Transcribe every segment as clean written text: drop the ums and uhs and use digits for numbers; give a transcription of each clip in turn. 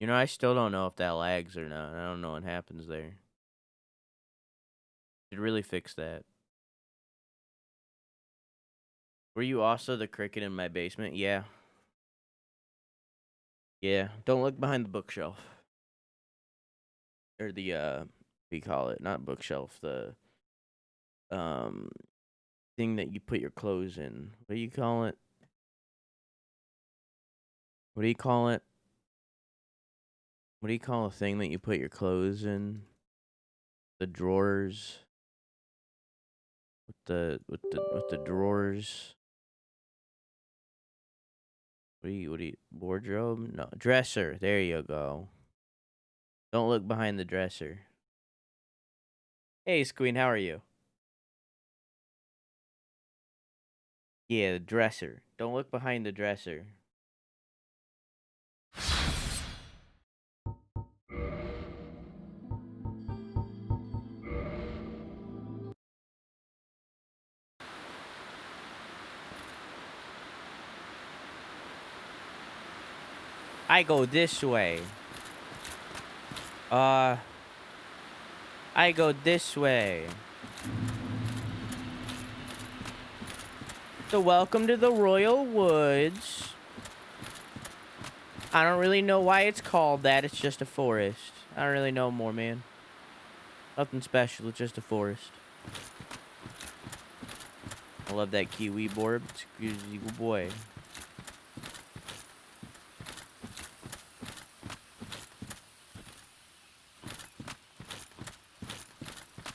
You know, I still don't know if that lags or not. I don't know what happens there. Should really fix that. Were you also the cricket in my basement? Yeah. Yeah. Don't look behind the bookshelf. Or the, what do you call it? Not bookshelf. The, thing that you put your clothes in. What do you call it? What do you call it? What do you call a thing that you put your clothes in? The drawers. With the drawers. What do you wardrobe? No, dresser. There you go. Don't look behind the dresser. Hey, Gwyn, how are you? Yeah, the dresser. Don't look behind the dresser. I go this way. I go this way. So welcome to the Royal Woods. I don't really know why it's called that. It's just a forest. I don't really know more, man. Nothing special. It's just a forest. I love that kiwi board. It's a good boy.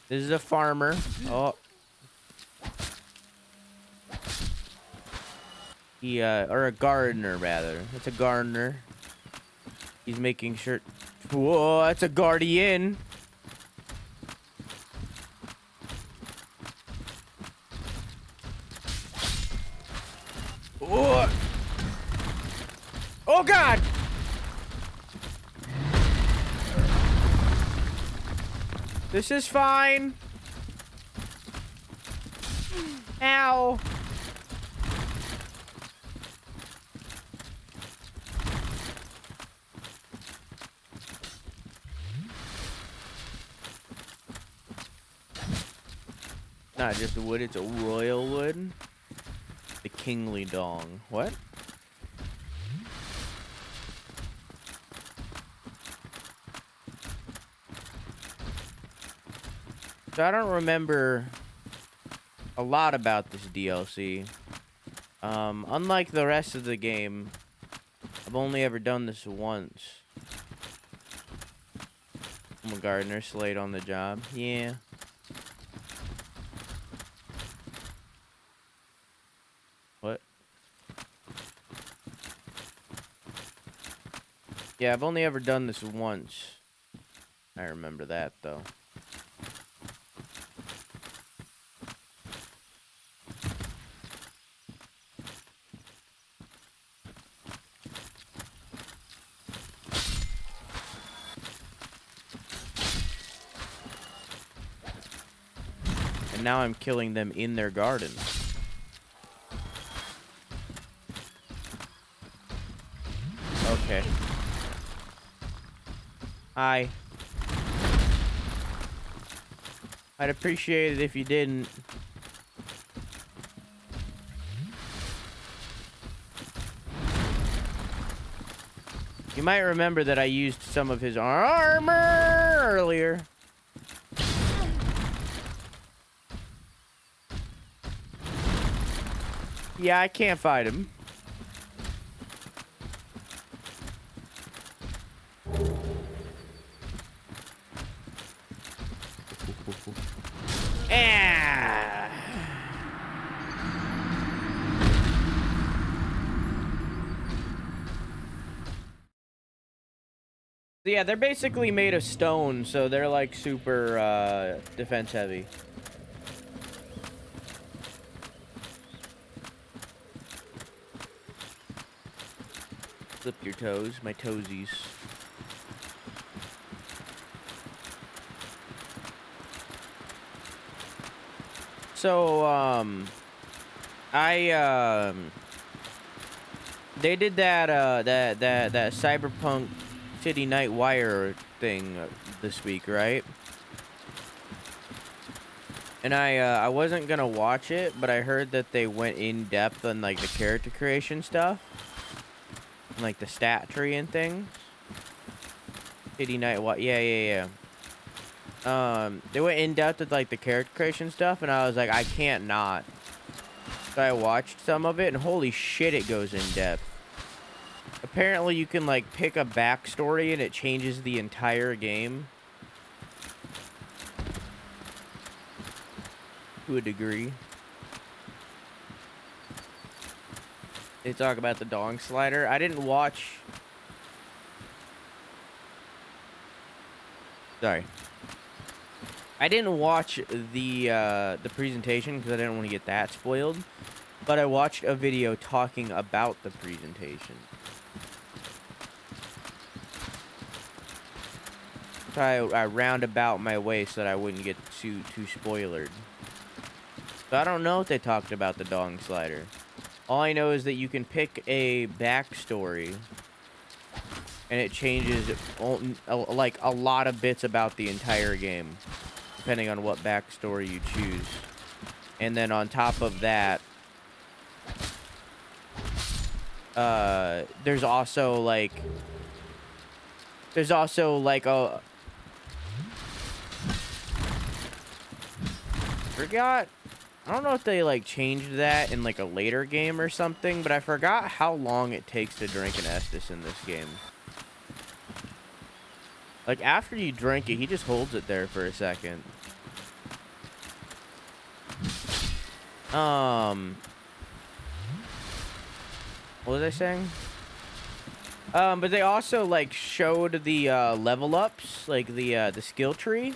This is a farmer. Oh. He, or a gardener, rather. It's a gardener. He's making sure... Whoa, that's a guardian. Whoa. Oh, God! This is fine. Ow. Not just a wood, it's a royal wood. The kingly dong. What? So I don't remember a lot about this DLC. Unlike the rest of the game, I've only ever done this once. I'm a gardener, Slade on the job. Yeah. What? Yeah, I've only ever done this once. I remember that, though. And now I'm killing them in their garden. Okay. Hi. I'd appreciate it if you didn't. You might remember that I used some of his armor earlier. Yeah, I can't fight him. Ah. Yeah, they're basically made of stone, so they're like super defense heavy. Flip your toes, my toesies. So, they did that cyberpunk City Night Wire thing this week, right? And I wasn't gonna watch it, but I heard that they went in depth on like the character creation stuff, and, like the stat tree and things. City Night Wire, yeah. They went in depth with like the character creation stuff, and I was like, I can't not. So I watched some of it, and holy shit, it goes in depth. Apparently, you can like pick a backstory, and it changes the entire game. To a degree. They talk about the dong slider. I didn't watch... Sorry. I didn't watch the presentation because I didn't want to get that spoiled. But I watched a video talking about the presentation. So I roundabout my way so that I wouldn't get too spoilered. So I don't know if they talked about the dong slider. All I know is that you can pick a backstory, and it changes like a lot of bits about the entire game, depending on what backstory you choose. And then on top of that, there's also like a... Forgot. I don't know if they like changed that in like a later game or something, but I forgot how long it takes to drink an Estus in this game. Like after you drink it, he just holds it there for a second. What was I saying? But they also like showed the level ups, like the skill tree.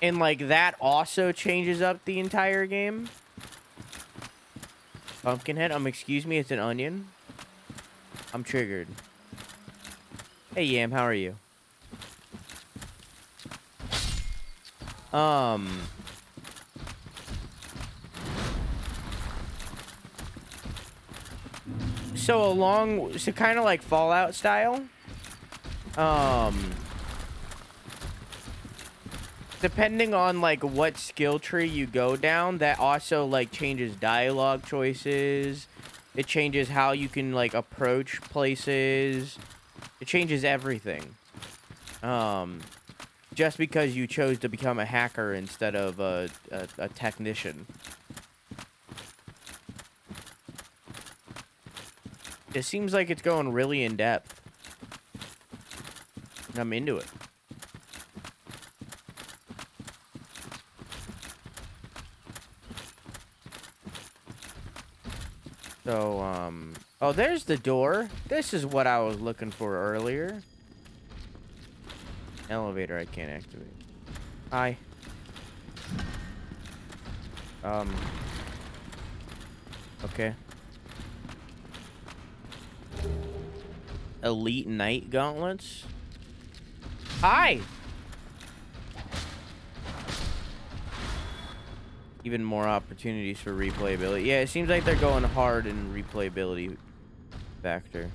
And, like, that also changes up the entire game. Pumpkinhead, excuse me, it's an onion. I'm triggered. Hey, Yam, how are you? So kind of like Fallout style. Depending on, like, what skill tree you go down, that also, like, changes dialogue choices. It changes how you can, like, approach places. It changes everything. Just because you chose to become a hacker instead of a technician. It seems like it's going really in-depth. I'm into it. So, oh, there's the door. This is what I was looking for earlier. Elevator I can't activate. Hi. Okay. Elite Knight Gauntlets. Hi! Even more opportunities for replayability. Yeah, it seems like they're going hard in replayability factor.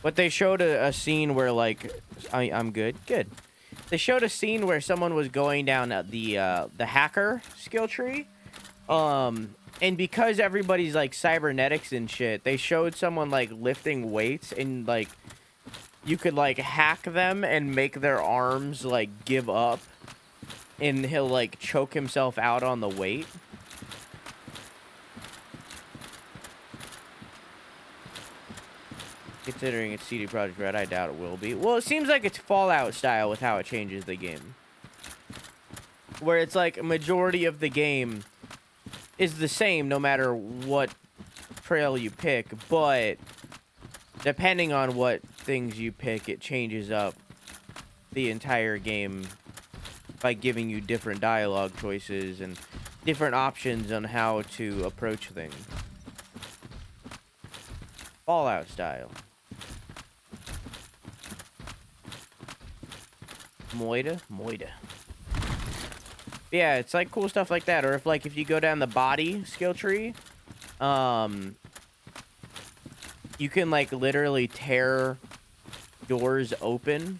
But they showed a scene where, like, I'm good. Good. They showed a scene where someone was going down the hacker skill tree. And because everybody's, like, cybernetics and shit, they showed someone, like, lifting weights and, like, you could, like, hack them and make their arms, like, give up. And he'll, like, choke himself out on the weight. Considering it's CD Projekt Red, I doubt it will be. Well, it seems like it's Fallout style with how it changes the game. Where it's, like, a majority of the game is the same no matter what trail you pick, but depending on what things you pick, it changes up the entire game by giving you different dialogue choices and different options on how to approach things. Fallout style. Moida? Moida. Yeah, it's like cool stuff like that. Or if you go down the body skill tree, you can like literally tear doors open.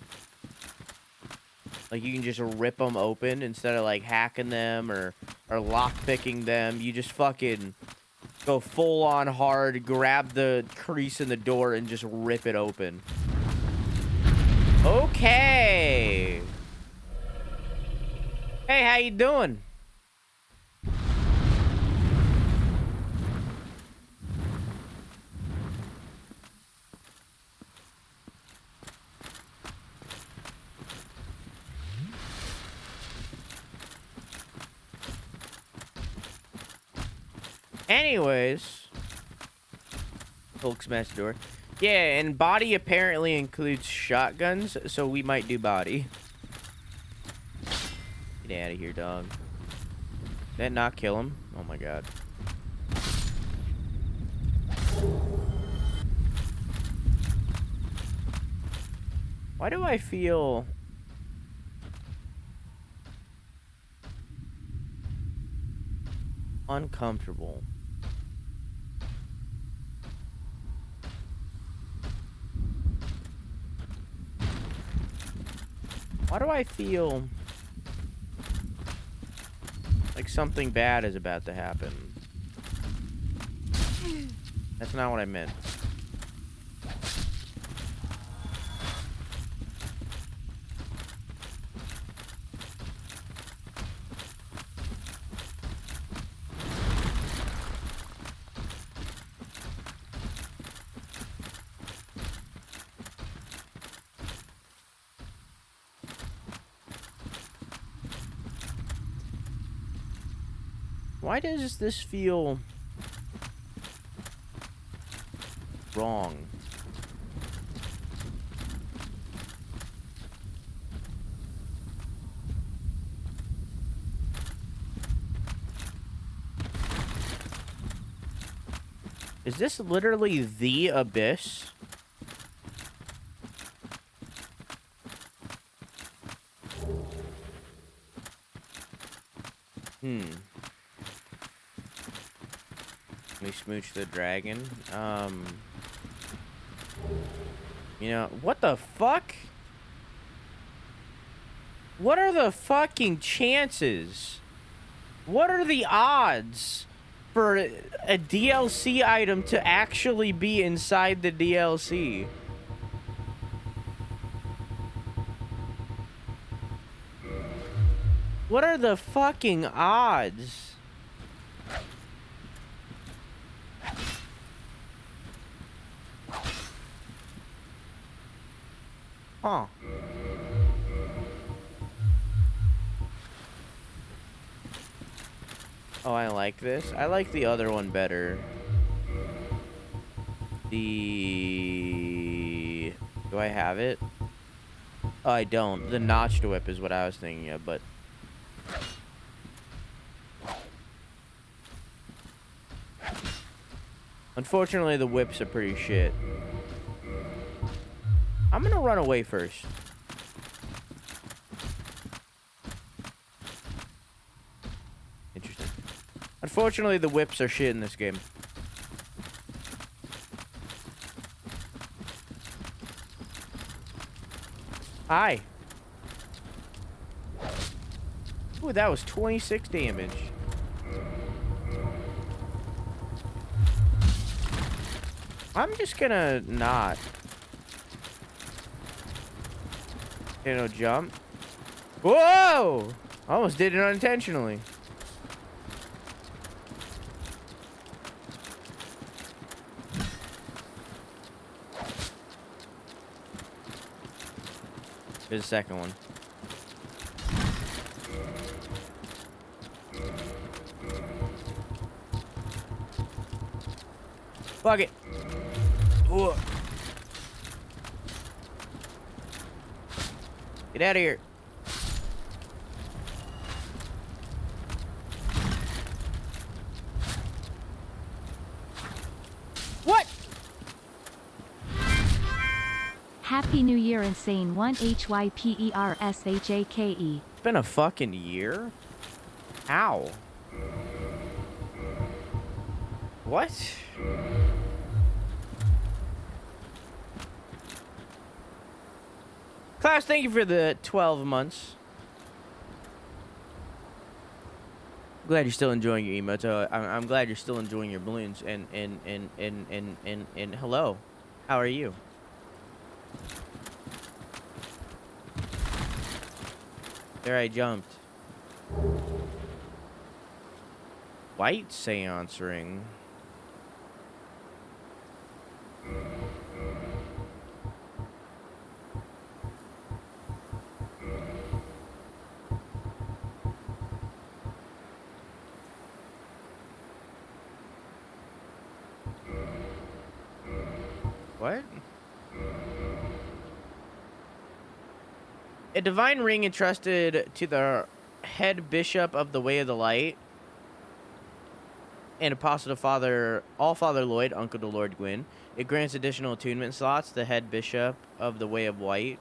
Like you can just rip them open instead of like hacking them or lock picking them. You just fucking go full on hard, grab the crease in the door and just rip it open. Okay. Hey, how you doing? Anyways, Hulk smash the door. Yeah, and body apparently includes shotguns, so we might do body. Get out of here, dog. Did that not kill him? Oh my god. Why do I feel... uncomfortable? Why do I feel like something bad is about to happen? That's not what I meant. Why does this feel wrong? Is this literally the abyss? We smooch the dragon. You know, what the fuck? What are the fucking chances? What are the odds for a DLC item to actually be inside the DLC? What are the fucking odds? Huh. Oh, I like this. I like the other one better. Do I have it? Oh, I don't. The notched whip is what I was thinking of, but... Unfortunately, the whips are pretty shit. I'm gonna run away first. Interesting. Unfortunately, the whips are shit in this game. Hi. Ooh, that was 26 damage. I'm just gonna not. You know, jump. Whoa! Almost did it unintentionally. Here's the second one. Fuck it. Ooh. Get out of here. What? Happy New Year, Insane 1 HYPERSHAKE. It's been a fucking year? Ow. What? Class, thank you for the 12 months. Glad you're still enjoying your emotes. I'm glad you're still enjoying your balloons. And hello. How are you? There I jumped. White seance ring. What? A divine ring entrusted to the head bishop of the Way of the Light and apostle to Allfather Lloyd, uncle to Lord Gwyn. It grants additional attunement slots. The head bishop of the Way of White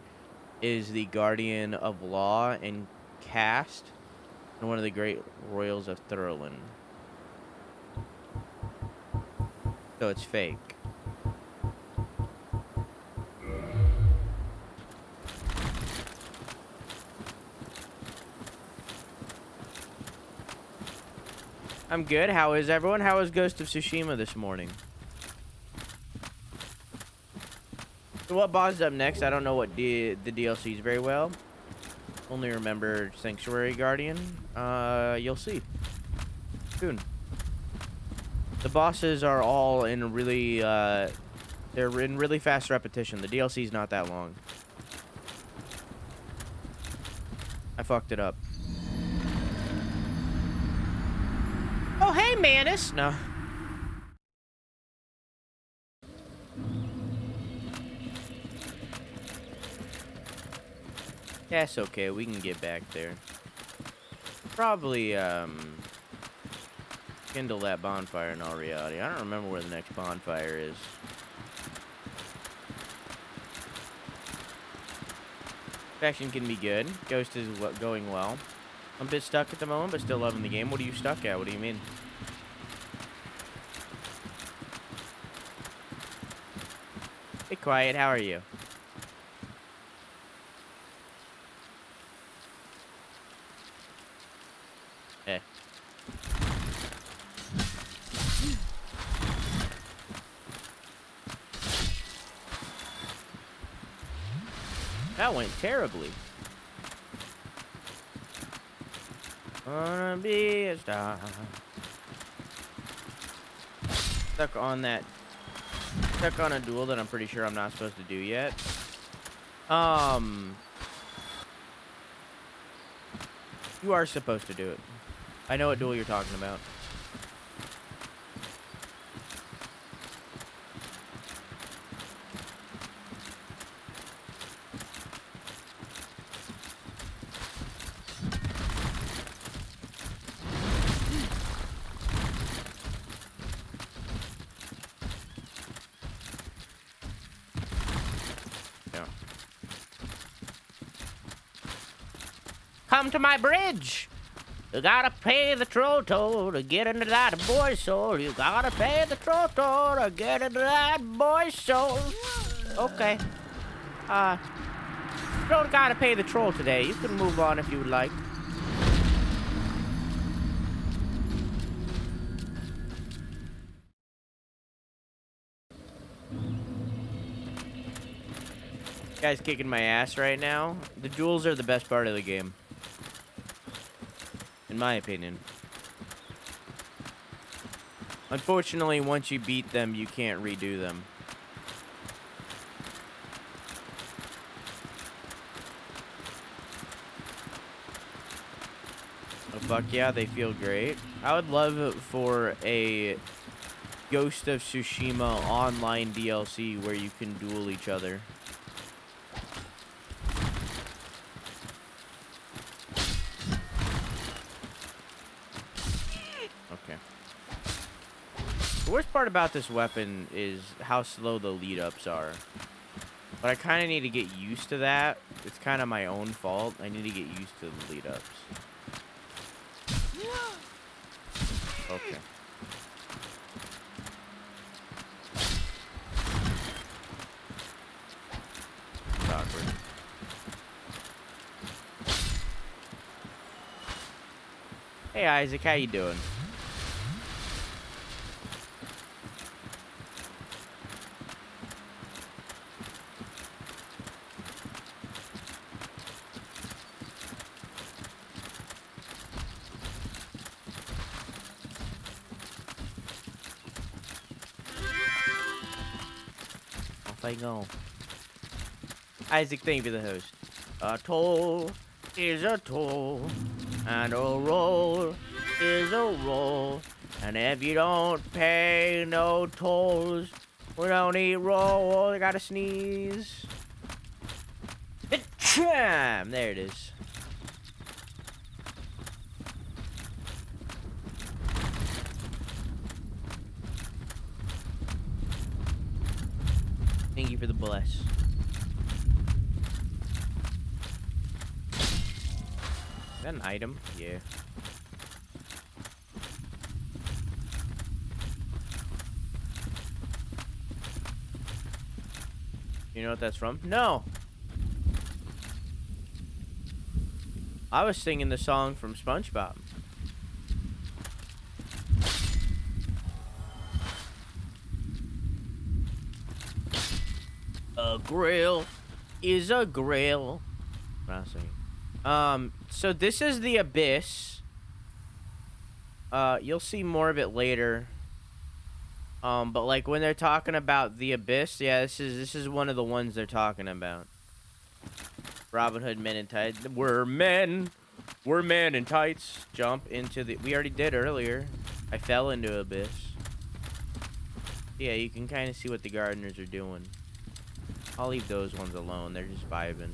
is the guardian of law and caste and one of the great royals of Thurlin. So it's fake. I'm good. How is everyone? How is Ghost of Tsushima this morning? So what boss is up next? I don't know what the DLCs very well. Only remember Sanctuary Guardian. You'll see soon. The bosses are all in really, they're in really fast repetition. The DLC's not that long. I fucked it up. Oh, hey, Manus! No. That's okay. We can get back there. Probably, kindle that bonfire in all reality. I don't remember where the next bonfire is. Faction can be good. Ghost is going well. I'm a bit stuck at the moment, but still loving the game. What are you stuck at? What do you mean? Be quiet. How are you? Eh. That went terribly. Wanna be a star. Stuck on a duel that I'm pretty sure I'm not supposed to do yet. You are supposed to do it. I know what duel you're talking about. Come to my bridge. You gotta pay the troll toll to get into that boy's soul. You gotta pay the troll toll to get into that boy's soul. Okay. You don't gotta pay the troll today. You can move on if you would like. Guy's kicking my ass right now. The duels are the best part of the game. In my opinion. Unfortunately, once you beat them, you can't redo them. Oh, fuck yeah, they feel great. I would love for a Ghost of Tsushima online DLC where you can duel each other. Okay. The worst part about this weapon is how slow the lead-ups are. But I kind of need to get used to that. It's kind of my own fault. I need to get used to the lead-ups. Okay. It's awkward. Hey Isaac, how you doing? Off I go. Isaac, thank you for the host. A toll is a toll, and a roll is a roll. And if you don't pay no tolls, we don't eat roll. I gotta sneeze. There it is. Thank you for the bless. Is that an item? Yeah. You know what that's from? No! I was singing the song from SpongeBob. A grill is a grill. What else singing? So this is the Abyss. You'll see more of it later. But like when they're talking about the Abyss, yeah, this is one of the ones they're talking about. Robin Hood Men in Tights. We're men in tights. Jump into the. We already did earlier. I fell into Abyss. Yeah, you can kind of see what the gardeners are doing. I'll leave those ones alone. They're just vibing.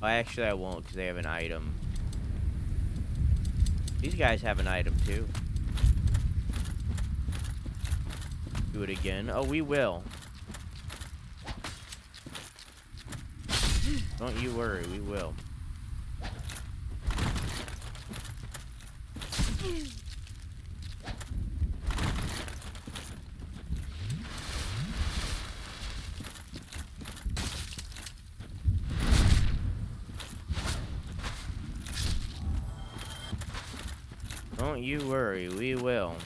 Oh, actually, I won't because they have an item. These guys have an item too. Do it again. Oh, we will. Don't you worry, we will. Don't you worry, we will.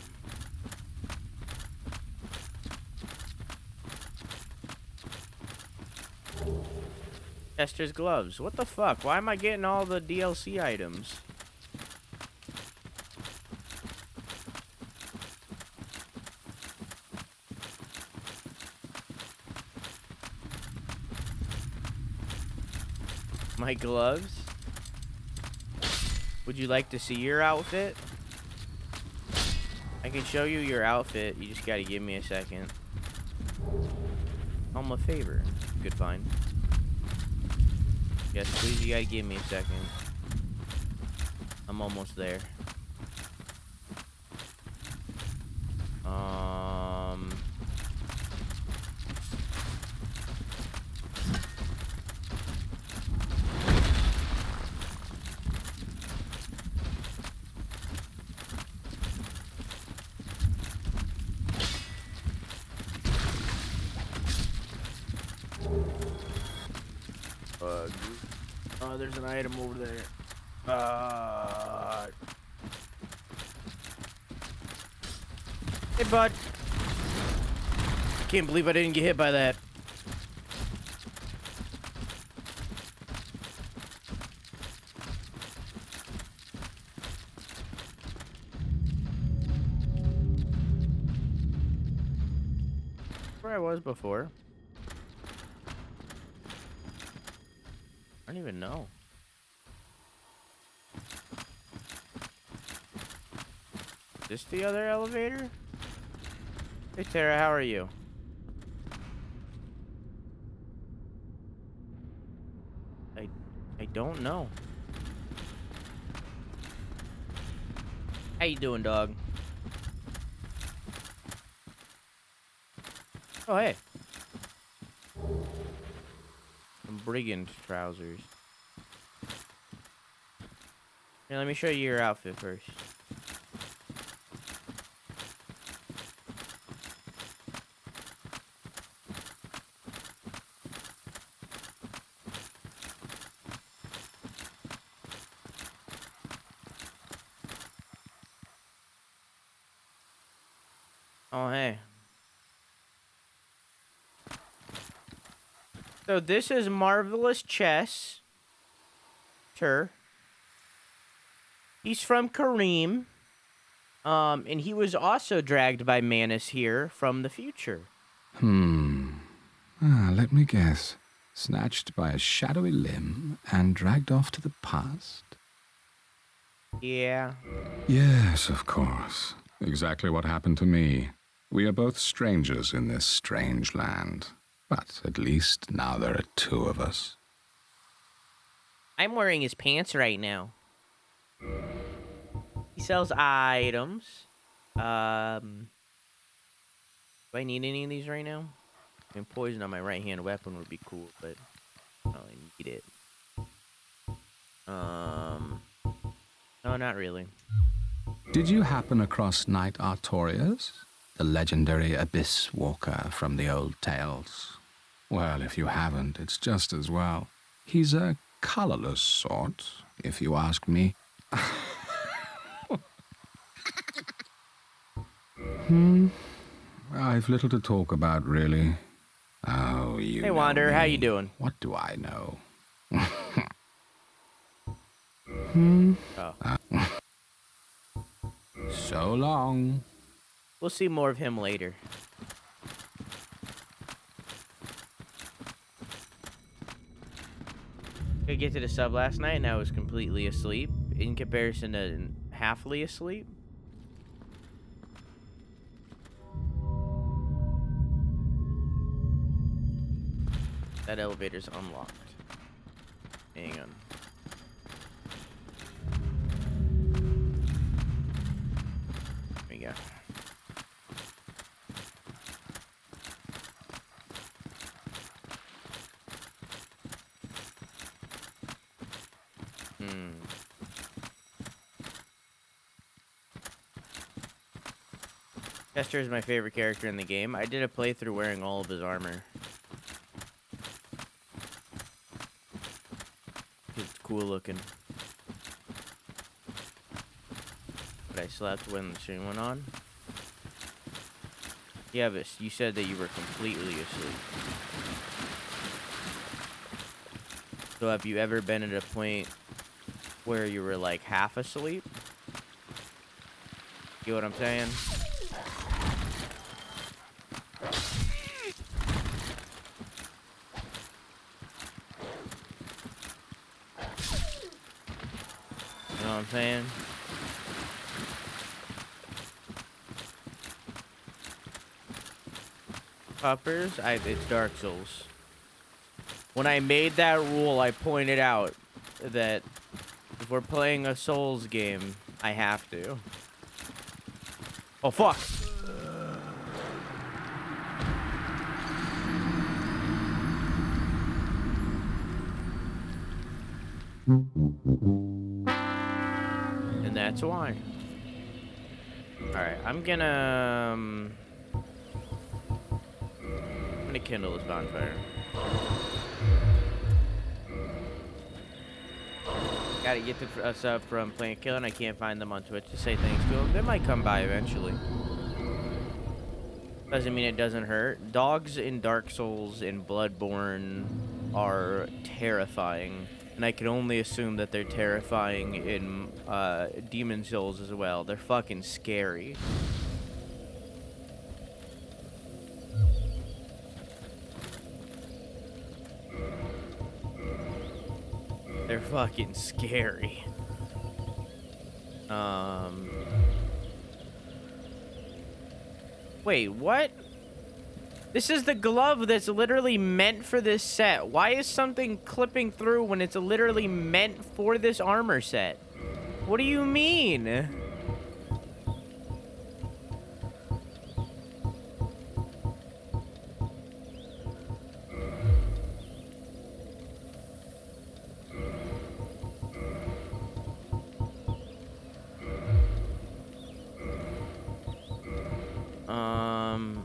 Chester's gloves. What the fuck? Why am I getting all the DLC items? My gloves? Would you like to see your outfit? I can show you your outfit. You just gotta give me a second. I'm a favor. Good find. Yes, please, you gotta give me a second. I'm almost there. Oh, there's an item over there. Hey, bud. Can't believe I didn't get hit by that. Where I was before. I don't even know. Is this the other elevator? Hey Tara, how are you? I don't know. How you doing, dog? Oh, hey. Some brigand trousers. Here, let me show you your outfit first. Oh, hey. So this is Marvelous Chess. Sure. He's from Kareem. And he was also dragged by Manus here from the future. Let me guess. Snatched by a shadowy limb and dragged off to the past? Yeah. Yes, of course. Exactly what happened to me. We are both strangers in this strange land. But at least now there are two of us. I'm wearing his pants right now. He sells items. Do I need any of these right now? I mean, poison on my right-hand weapon would be cool, but I don't really need it. No, not really. Did you happen across Knight Artorius? The legendary abyss walker from the old tales? Well, if you haven't, it's just as well. He's a colorless sort, if you ask me. I've little to talk about, really. Oh, you Hey, know Wanderer, how me. you doing? What do I know? Oh. So long. We'll see more of him later. I get to the sub last night and I was completely asleep in comparison to halfly asleep. That elevator's unlocked. Hang on. There we go. Chester is my favorite character in the game. I did a playthrough wearing all of his armor. It's cool looking. But I slept when the stream went on. Yeah, but you said that you were completely asleep. So have you ever been at a point where you were like half asleep? You know what I'm saying? You know what I'm saying? Puppers, it's Dark Souls. When I made that rule, I pointed out that if we're playing a Souls game, I have to. Oh, fuck! And that's why. Alright, I'm gonna kindle this bonfire. Gotta get the sub from Plant Killer, and I can't find them on Twitch to say thanks to them. They might come by eventually. Doesn't mean it doesn't hurt. Dogs in Dark Souls and Bloodborne are terrifying. And I can only assume that they're terrifying in Demon Souls as well. They're fucking scary. They're fucking scary. Wait, what? This is the glove that's literally meant for this set. Why is something clipping through when it's literally meant for this armor set? What do you mean?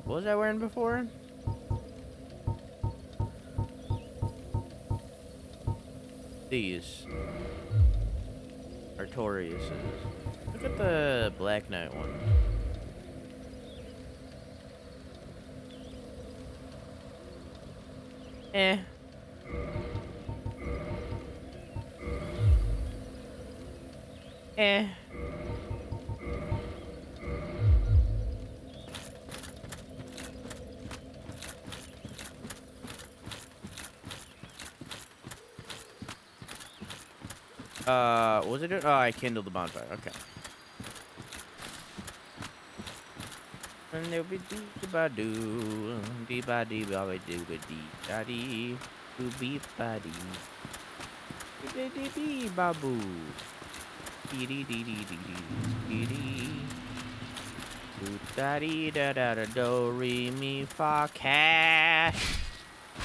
What was I wearing before? These. Artorius. Look at the Black Knight one. Eh. Eh. Was it? Oh, I kindled the bonfire. Okay. And there'll be dee ba doo, dee ba dee ba doo ba dee da dee, doo beep ba dee, dee dee dee ba boo, dee dee dee dee dee dee dee, doo da dee da da da do re mi fa cash.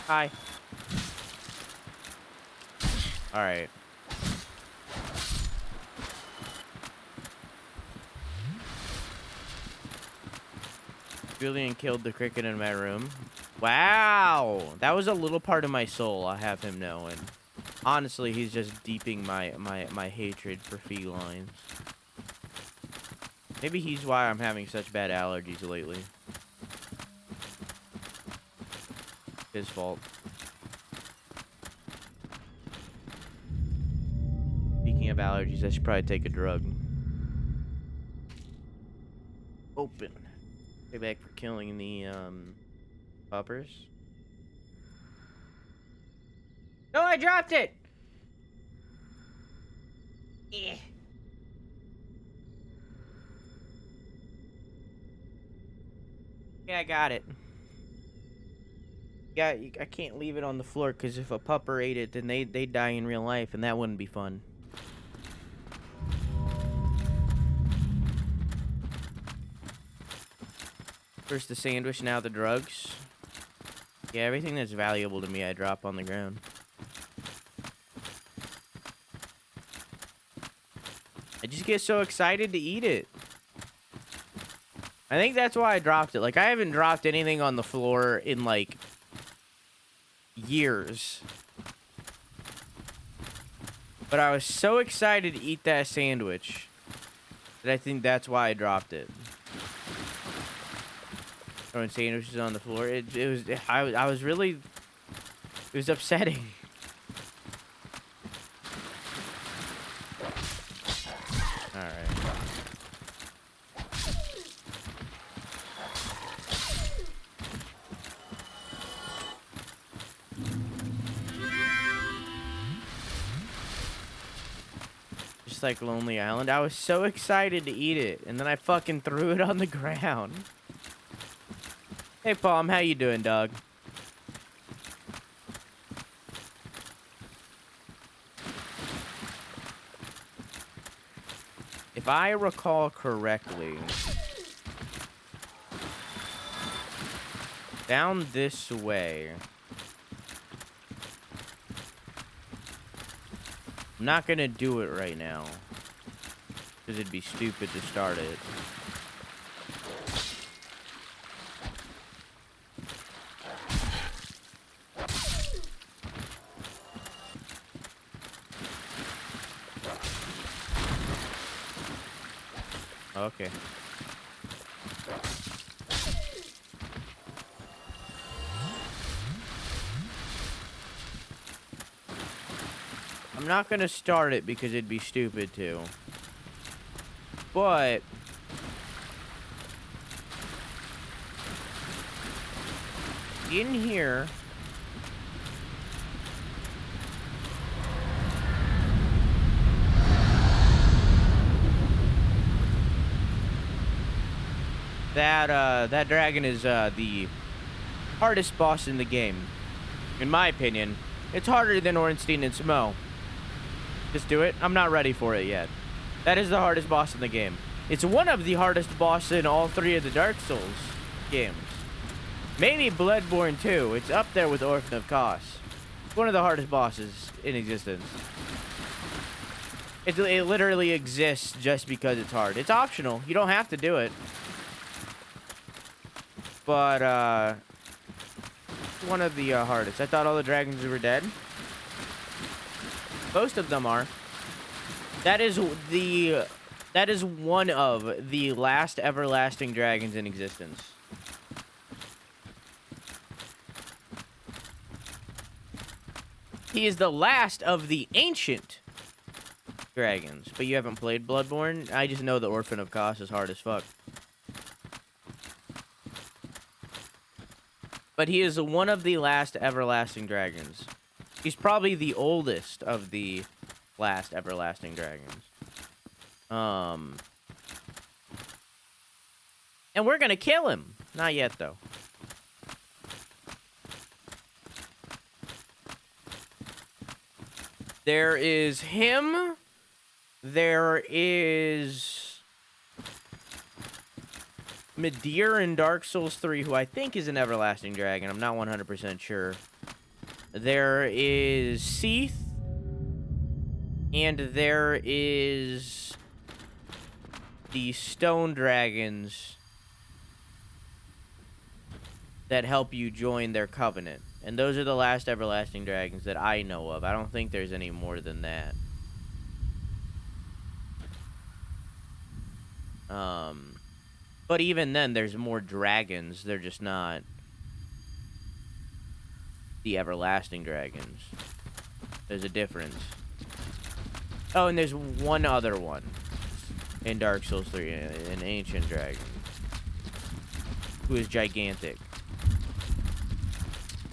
Hi. All right. Julian killed the cricket in my room. Wow, that was a little part of my soul. I have him know, and honestly, he's just deepening my hatred for felines. Maybe he's why I'm having such bad allergies lately. His fault. Speaking of allergies, I should probably take a drug. Open. Payback for killing the puppers. No, I dropped it. Yeah. Yeah, I got it. Yeah, I can't leave it on the floor because if a pupper ate it, then they die in real life, and that wouldn't be fun. First the sandwich, now the drugs. Yeah, everything that's valuable to me, I drop on the ground. I just get so excited to eat it. I think that's why I dropped it. Like, I haven't dropped anything on the floor in, like, years. But I was so excited to eat that sandwich that I think that's why I dropped it. Throwing sandwiches on the floor. I was really... It was upsetting. Alright. Just like Lonely Island. I was so excited to eat it, and then I fucking threw it on the ground. Hey, Palm, how you doing, dog? If I recall correctly, down this way. I'm not gonna do it right now, because it'd be stupid to start it. Okay. I'm not gonna start it because it'd be stupid to. But in here, that dragon is the hardest boss in the game. In my opinion, it's harder than Ornstein and Smo. Just do it. I'm not ready for it yet. That is the hardest boss in the game. It's one of the hardest bosses in all three of the Dark Souls games. Maybe Bloodborne 2. It's up there with Orphan of Kos. It's one of the hardest bosses in existence. It literally exists just because it's hard. It's optional. You don't have to do it. But, one of the hardest. I thought all the dragons were dead. Most of them are. That is one of the last everlasting dragons in existence. he is the last of the ancient dragons. But you haven't played Bloodborne? I just know the Orphan of Kos is hard as fuck. But he is one of the last everlasting dragons. He's probably the oldest of the last everlasting dragons. And we're gonna kill him. Not yet, though. There is him. There is Midir in Dark Souls 3, who I think is an everlasting dragon. I'm not 100% sure. There is Seath. And there is the stone dragons that help you join their covenant. And those are the last everlasting dragons that I know of. I don't think there's any more than that. But even then, there's more dragons. They're just not the everlasting dragons. There's a difference. Oh, and there's one other one in Dark Souls 3, an ancient dragon, who is gigantic.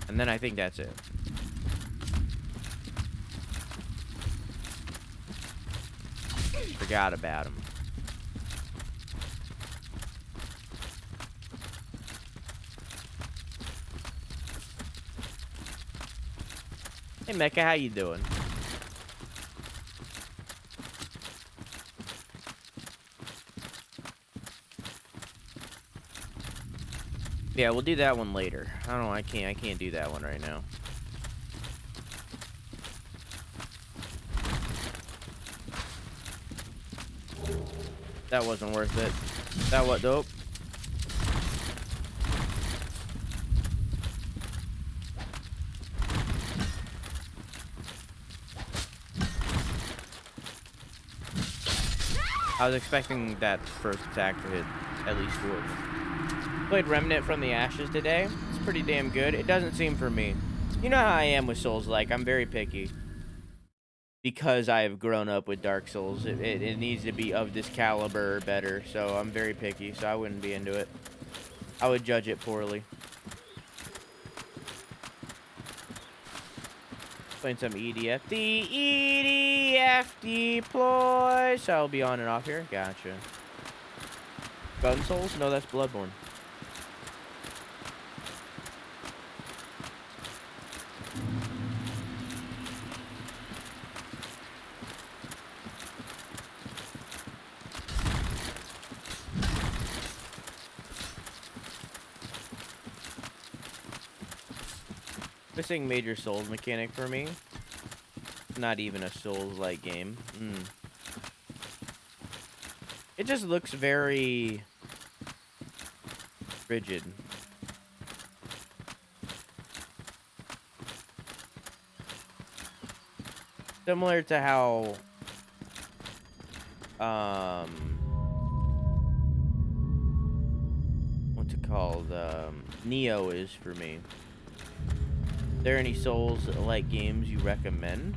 And then I think that's it. Forgot about him. Hey, Mecha, how you doing? Yeah, we'll do that one later. I don't know, I can't do that one right now. That wasn't worth it. That what dope? I was expecting that first attack to hit at least wood. Played Remnant from the Ashes today. It's pretty damn good. It doesn't seem for me. You know how I am with Souls-like. I'm very picky. Because I have grown up with Dark Souls. It needs to be of this caliber or better. So I'm very picky. So I wouldn't be into it. I would judge it poorly. Playing some EDF. EDF deploy. So I'll be on and off here. Gotcha. Gun Souls? No, that's Bloodborne. Missing major Souls mechanic for me. Not even a Souls-like game. It just looks very rigid. Similar to how what's it called? Neo is for me. Are there any Souls-like games you recommend?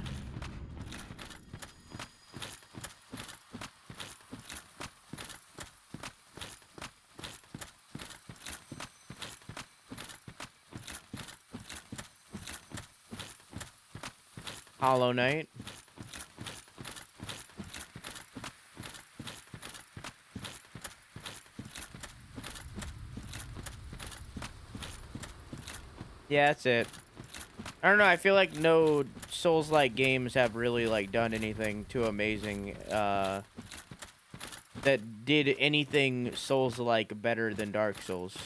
Hollow Knight. Yeah, that's it. I don't know, I feel like no Souls-like games have really, like, done anything too amazing, that did anything Souls-like better than Dark Souls.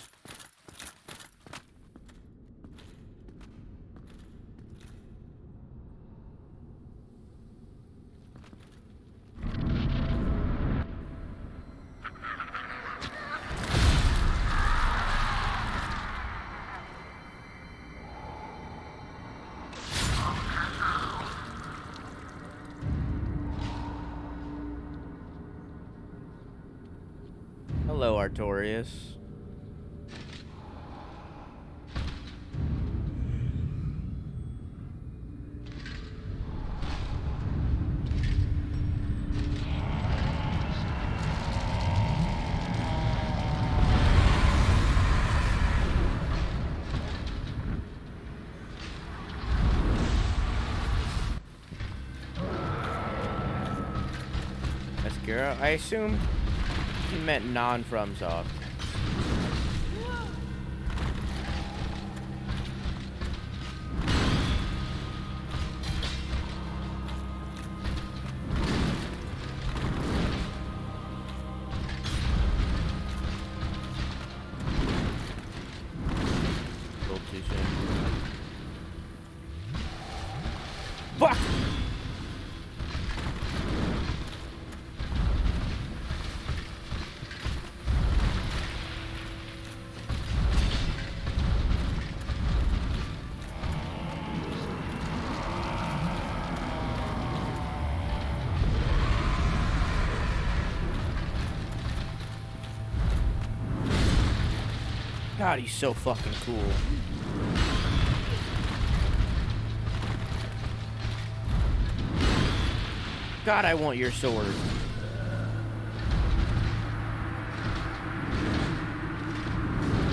Hello, Artorius. Sekiro. I assumed he meant non-FromSoft. Fuck! God, he's so fucking cool. God, I want your sword.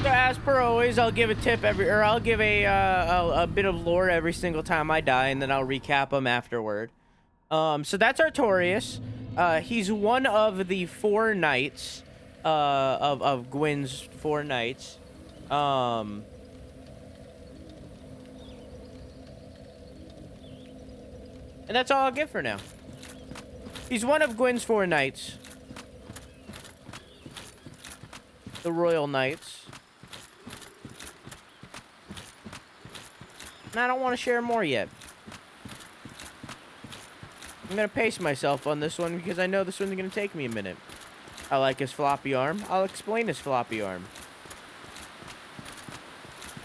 So as per always, I'll give a tip I'll give a bit of lore every single time I die, and then I'll recap them afterward. So that's Artorius. He's one of the 4 knights, of Gwyn's 4 knights. And that's all I'll give for now. He's one of Gwyn's 4 knights. The Royal Knights. And I don't want to share more yet. I'm going to pace myself on this one because I know this one's going to take me a minute. I like his floppy arm. I'll explain his floppy arm.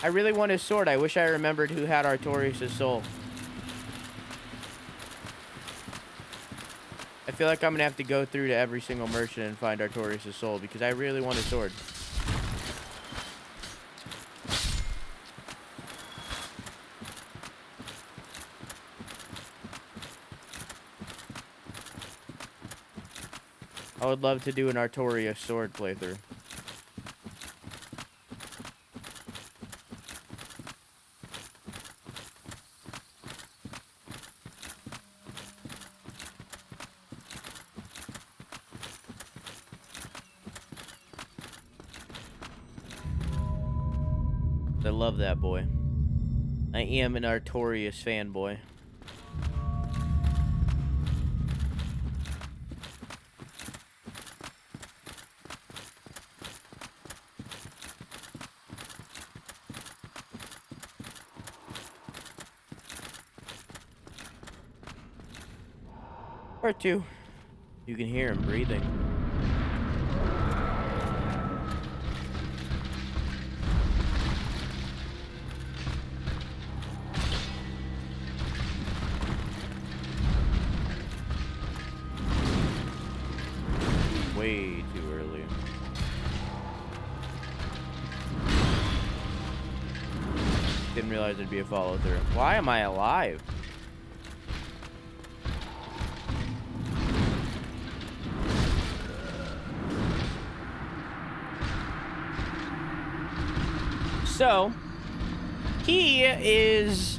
I really want his sword. I wish I remembered who had Artorius' soul. I feel like I'm going to have to go through to every single merchant and find Artorius' soul because I really want his sword. I would love to do an Artorius sword playthrough. I love that boy. I am an Artorius fanboy. Part 2. You can hear him breathing. Way too early. Didn't realize there'd be a follow through. Why am I alive? So, he is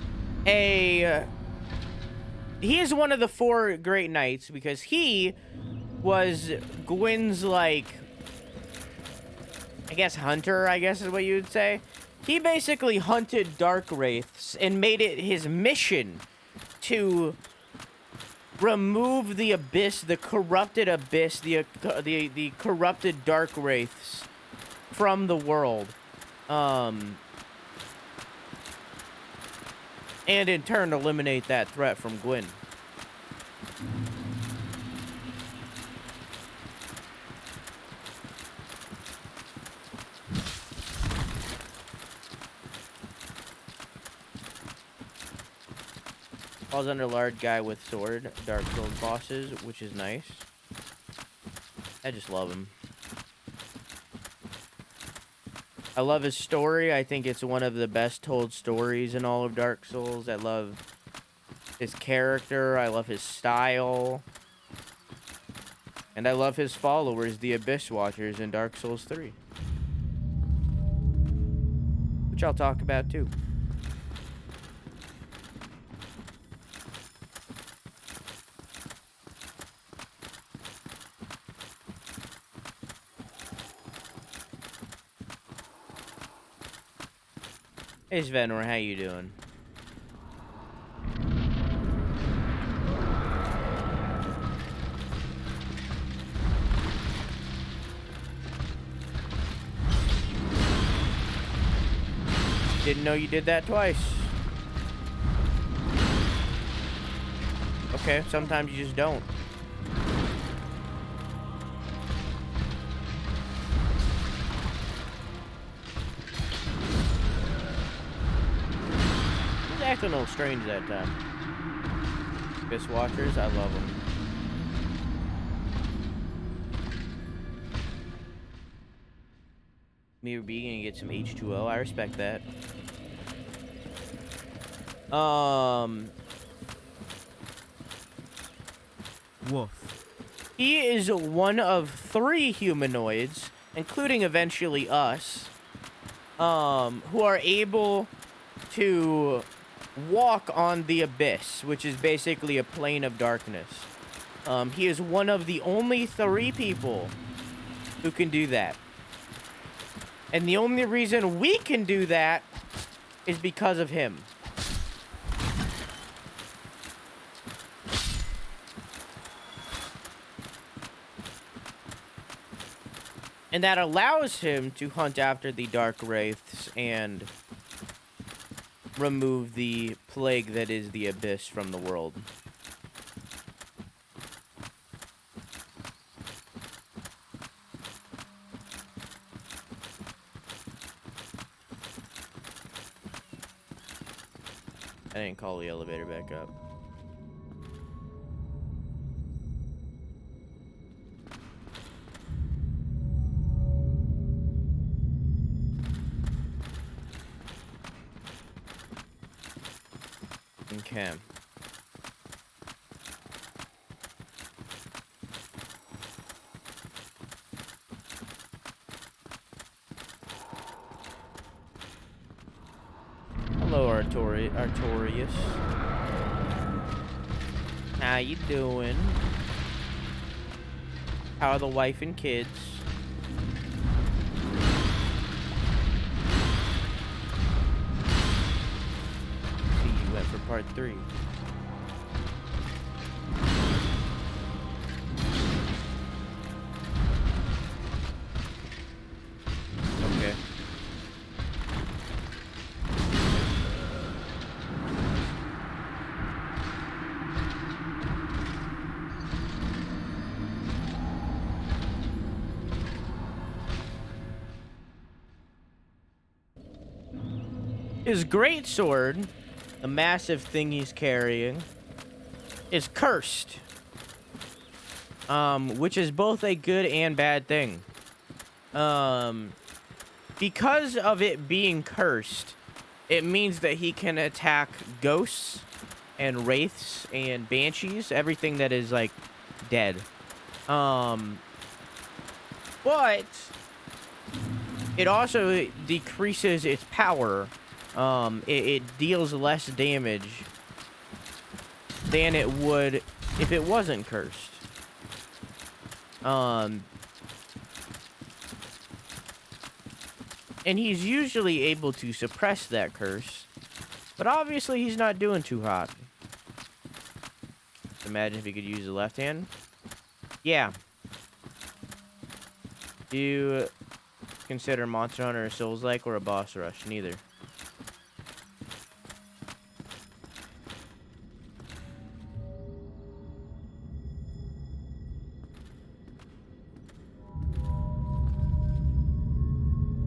one of the 4 great knights because he was Gwyn's, like, I guess hunter, I guess is what you would say. He basically hunted dark wraiths and made it his mission to remove the abyss, the corrupted abyss, the corrupted dark wraiths from the world. And in turn eliminate that threat from Gwyn. Falls under large guy with sword, Dark Souls bosses, which is nice. I just love him. I love his story. I think it's one of the best told stories in all of Dark Souls. I love his character. I love his style. And I love his followers, the Abyss Watchers in Dark Souls 3. Which I'll talk about too. Hey Svenor, how you doing? Didn't know you did that twice. Okay, sometimes you just don't. He was acting a little strange that time. Fist Watchers, I love them. Me or B gonna get some H2O. I respect that. Woof. He is one of 3 humanoids, including eventually us, who are able to walk on the abyss, which is basically a plane of darkness. He is one of the only 3 people who can do that. And the only reason we can do that is because of him. And that allows him to hunt after the dark wraiths and remove the plague that is the abyss from the world. I didn't call the elevator back up. Okay. Hello, Artorius. How you doing? How are the wife and kids? See, you went for part 3. Okay. His greatsword, the massive thing he's carrying, is cursed. Which is both a good and bad thing. Because of it being cursed, it means that he can attack ghosts and wraiths and banshees, everything that is like dead. But it also decreases its power. It deals less damage than it would if it wasn't cursed. And he's usually able to suppress that curse, but obviously he's not doing too hot. Imagine if he could use the left hand. Yeah. Do you consider Monster Hunter a Souls-like or a boss rush? Neither.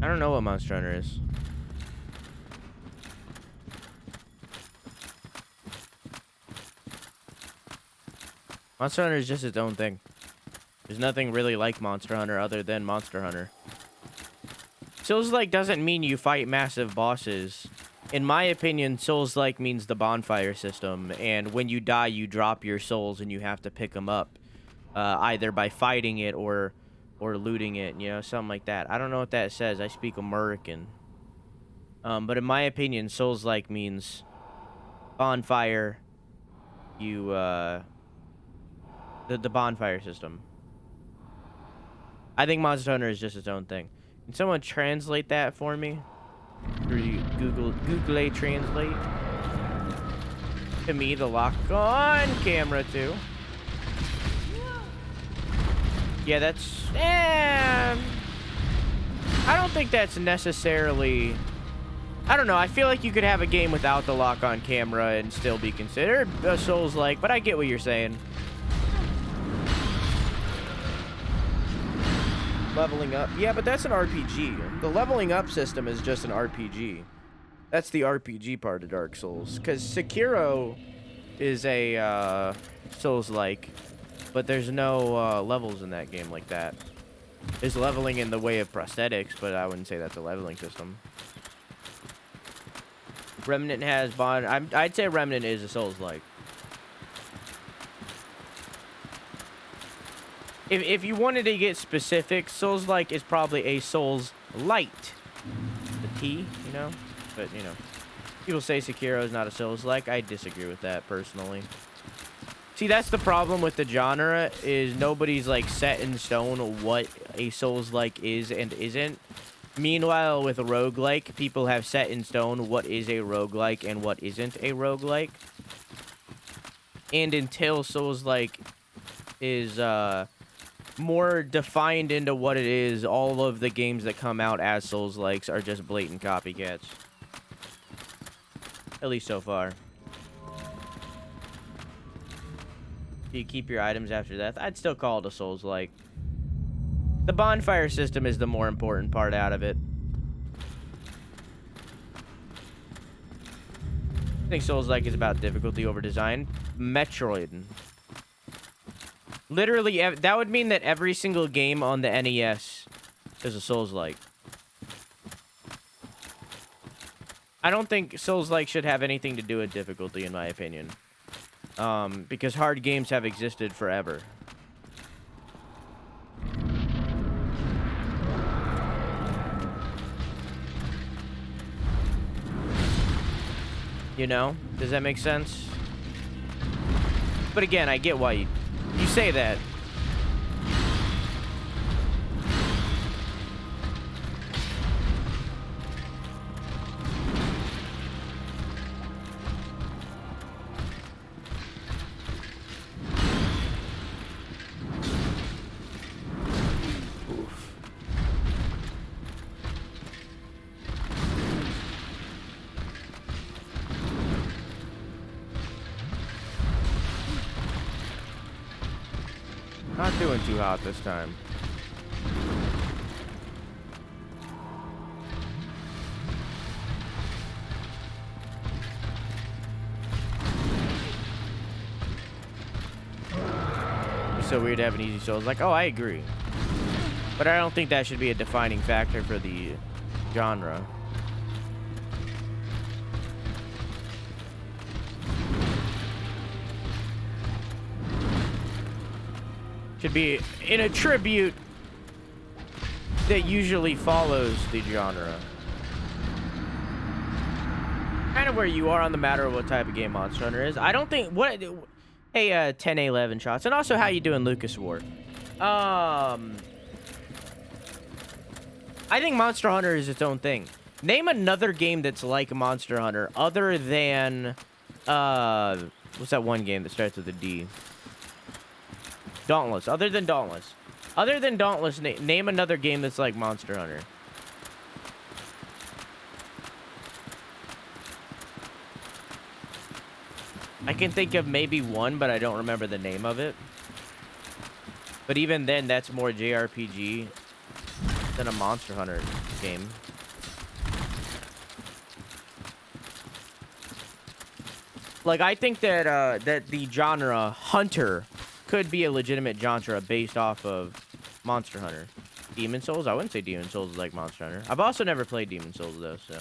I don't know what Monster Hunter is. Monster Hunter is just its own thing. There's nothing really like Monster Hunter other than Monster Hunter. Souls-like doesn't mean you fight massive bosses. In my opinion, Souls-like means the bonfire system, and when you die, you drop your souls and you have to pick them up, either by fighting it or looting it, you know, something like that. I don't know what that says. I speak American. But in my opinion, Souls-like means bonfire, the bonfire system. I think Monster Hunter is just its own thing. Can someone translate that for me? Google Translate. To me, the lock on camera too. Yeah, that's. I don't think that's necessarily. I don't know. I feel like you could have a game without the lock on camera and still be considered a Souls-like, but I get what you're saying. Leveling up. Yeah, but that's an RPG. The leveling up system is just an RPG. That's the RPG part of Dark Souls. Because Sekiro is a Souls-like, but there's no levels in that game like that. There's leveling in the way of prosthetics, but I wouldn't say that's a leveling system. Remnant has bond. I'd say Remnant is a Souls-like. If you wanted to get specific, Souls-like is probably a Souls-light. The T, you know? But, you know. People say Sekiro is not a Souls-like. I disagree with that, personally. See, that's the problem with the genre, is nobody's, like, set in stone what a Souls-like is and isn't. Meanwhile, with a roguelike, people have set in stone what is a roguelike and what isn't a roguelike. And until Souls-like is, more defined into what it is, all of the games that come out as Souls-likes are just blatant copycats. At least so far. Do you keep your items after death? I'd still call it a Souls-like. The bonfire system is the more important part out of it. I think Souls-like is about difficulty over design. Metroid. Literally, that would mean that every single game on the NES is a Souls-like. I don't think Souls-like should have anything to do with difficulty, in my opinion. Because hard games have existed forever. You know? Does that make sense? But again, I get why you say that. Not doing too hot this time. It's so weird to have an easy Souls. Like, oh, I agree. But I don't think that should be a defining factor for the genre. Should be an attribute that usually follows the genre. Kind of where you are on the matter of what type of game Monster Hunter is. I don't think what. Hey, 10-11 shots, and also how you doing, Lucas Ward? I think Monster Hunter is its own thing. Name another game that's like Monster Hunter other than what's that one game that starts with a D? Dauntless. Other than Dauntless. Other than Dauntless, name another game that's like Monster Hunter. I can think of maybe one, but I don't remember the name of it. But even then, that's more JRPG than a Monster Hunter game. Like, I think that that the genre Hunter could be a legitimate genre based off of Monster Hunter. Demon Souls? I wouldn't say Demon Souls is like Monster Hunter. I've also never played Demon Souls, though, so.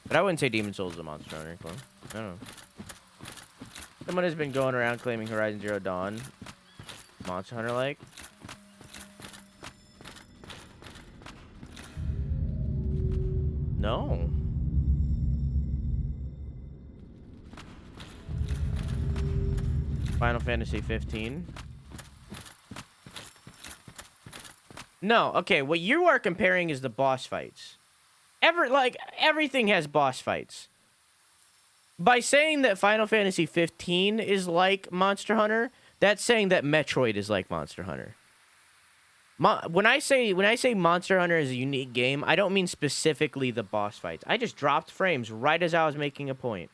But I wouldn't say Demon Souls is a Monster Hunter. Cool. I don't know. Someone has been going around claiming Horizon Zero Dawn Monster Hunter-like. No. Final Fantasy 15. No, okay, what you are comparing is the boss fights. Everything has boss fights. By saying that Final Fantasy 15 is like Monster Hunter, that's saying that Metroid is like Monster Hunter. When I say Monster Hunter is a unique game, I don't mean specifically the boss fights. I just dropped frames right as I was making a point.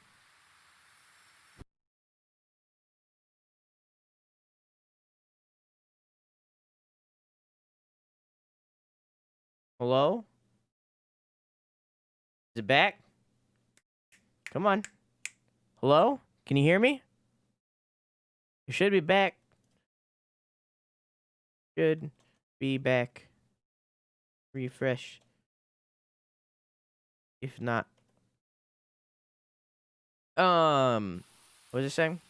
Hello? Is it back? Come on. Hello? Can you hear me? You should be back. Should be back. Refresh. If not. What was it saying?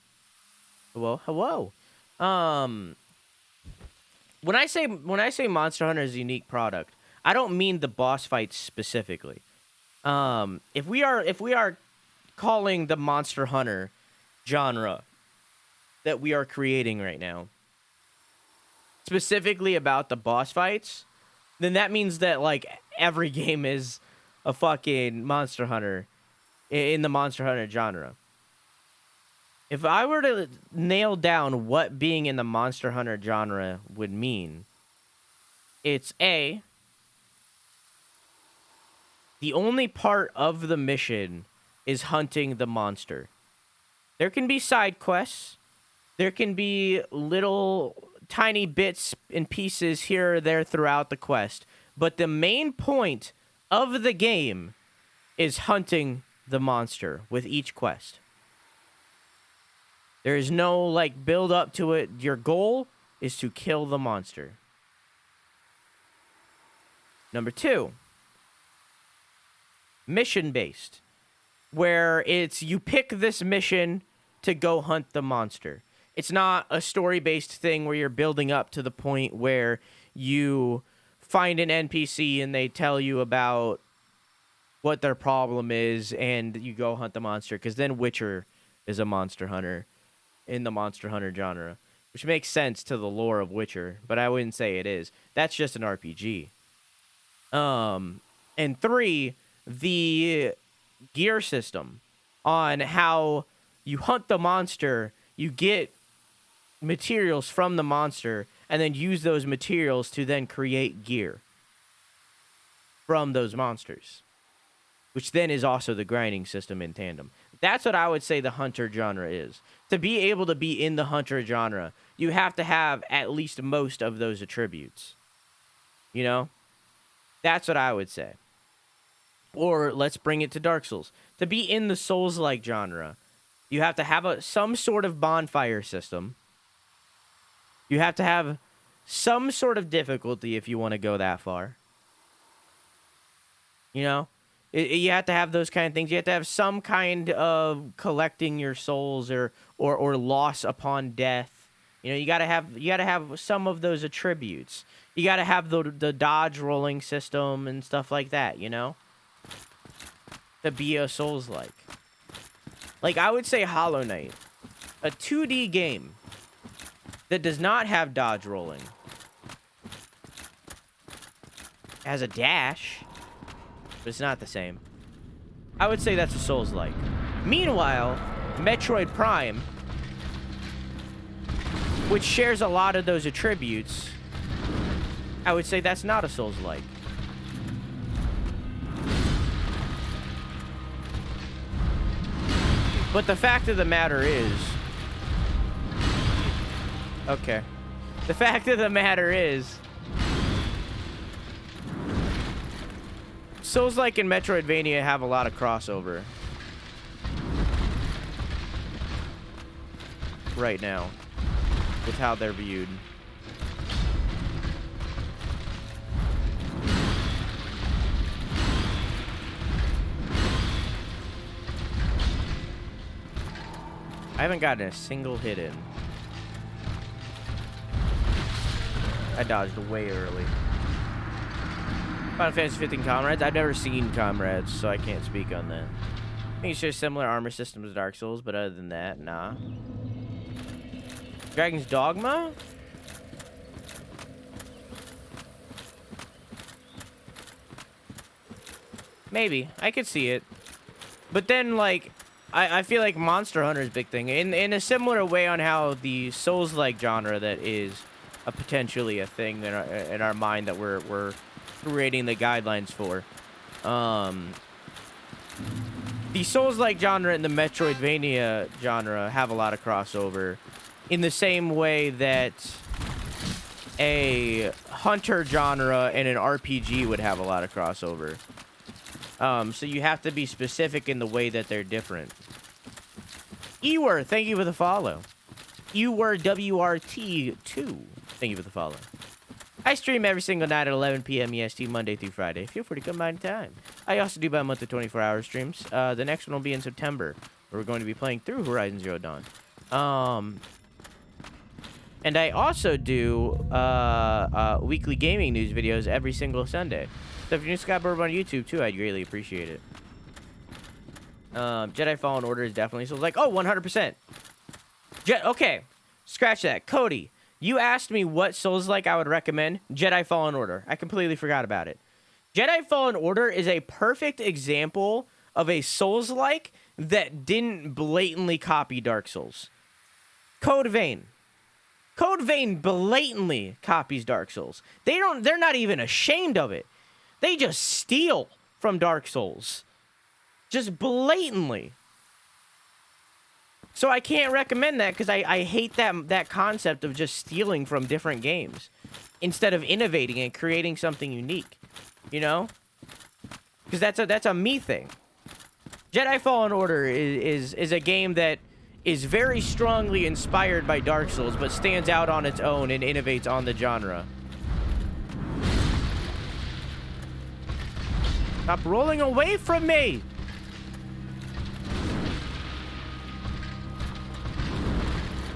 Hello? Hello. When I say Monster Hunter is a unique product, I don't mean the boss fights specifically. If we are calling the Monster Hunter genre that we are creating right now specifically about the boss fights, then that means that like every game is a fucking Monster Hunter in the Monster Hunter genre. If I were to nail down what being in the Monster Hunter genre would mean, it's A, the only part of the mission is hunting the monster. There can be side quests. There can be little tiny bits and pieces here or there throughout the quest. But the main point of the game is hunting the monster with each quest. There is no, like, build up to it. Your goal is to kill the monster. Number 2. Mission-based. Where it's, you pick this mission to go hunt the monster. It's not a story-based thing where you're building up to the point where you find an NPC and they tell you about what their problem is and you go hunt the monster. Because then Witcher is a monster hunter in the Monster Hunter genre, which makes sense to the lore of Witcher, but I wouldn't say it is. That's just an RPG. And 3, the gear system on how you hunt the monster, you get materials from the monster, and then use those materials to then create gear from those monsters, which then is also the grinding system in tandem. That's what I would say the hunter genre is. To be able to be in the hunter genre, you have to have at least most of those attributes. You know? That's what I would say. Or let's bring it to Dark Souls. To be in the Souls-like genre, you have to have some sort of bonfire system. You have to have some sort of difficulty if you want to go that far. You know? You have to have those kind of things. You have to have some kind of collecting your souls or loss upon death. You know, you gotta have some of those attributes. You gotta have the dodge rolling system and stuff like that, you know? To be a Souls-like. Like, I would say Hollow Knight. A 2D game that does not have dodge rolling. Has a dash, but it's not the same. I would say that's a Souls-like. Meanwhile, Metroid Prime, which shares a lot of those attributes, I would say that's not a Souls-like. But the fact of the matter is... Okay. The fact of the matter is... Souls-like and Metroidvania have a lot of crossover. Right now. With how they're viewed. I haven't gotten a single hit in. I dodged way early. Final Fantasy 15 Comrades? I've never seen Comrades, so I can't speak on that. I think it's just similar armor systems to Dark Souls, but other than that, nah. Dragon's Dogma? Maybe. I could see it. But then, like, I feel like Monster Hunter's big thing. In a similar way on how the Souls-like genre that is potentially a thing in our mind that we're creating the guidelines for. The Souls-like genre and the Metroidvania genre have a lot of crossover. In the same way that a Hunter genre and an RPG would have a lot of crossover. So you have to be specific in the way that they're different. Ewer, thank you for the follow. Ewer WRT2, thank you for the follow. I stream every single night at 11 p.m. EST, Monday through Friday. Feel free to come by anytime. I also do about a month of 24-hour streams. The next one will be in September, where we're going to be playing through Horizon Zero Dawn. And I also do weekly gaming news videos every single Sunday. So if you're new to Skyburb on YouTube, too, I'd greatly appreciate it. Jedi Fallen Order is definitely so like, oh, 100%. Okay, scratch that. Cody, you asked me what Souls-like I would recommend. Jedi Fallen Order. I completely forgot about it. Jedi Fallen Order is a perfect example of a Souls-like that didn't blatantly copy Dark Souls. Code Vein. Code Vein blatantly copies Dark Souls. They're not even ashamed of it. They just steal from Dark Souls. Just blatantly. So I can't recommend that because I hate that concept of just stealing from different games instead of innovating and creating something unique. You know? Because that's a me thing. Jedi Fallen Order is a game that is very strongly inspired by Dark Souls, but stands out on its own and innovates on the genre. Stop rolling away from me!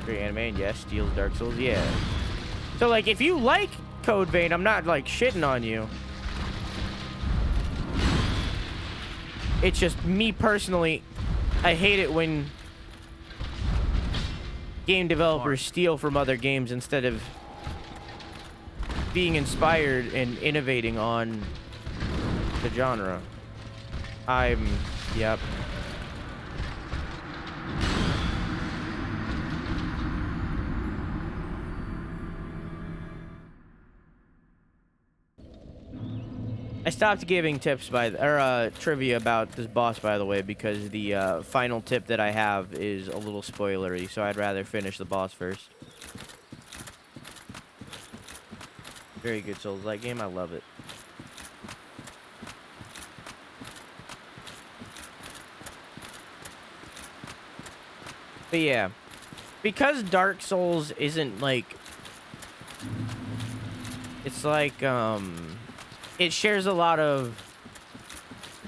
Great anime, and yes, steals Dark Souls, yeah. So, like, if you like Code Vein, I'm not, like, shitting on you. It's just me personally, I hate it when game developers steal from other games instead of being inspired and innovating on the genre. Yep. I stopped giving tips trivia about this boss, by the way, because the final tip that I have is a little spoilery, so I'd rather finish the boss first. Very good Souls-like game, I love it. But yeah, because Dark Souls isn't like, it's like, it shares a lot of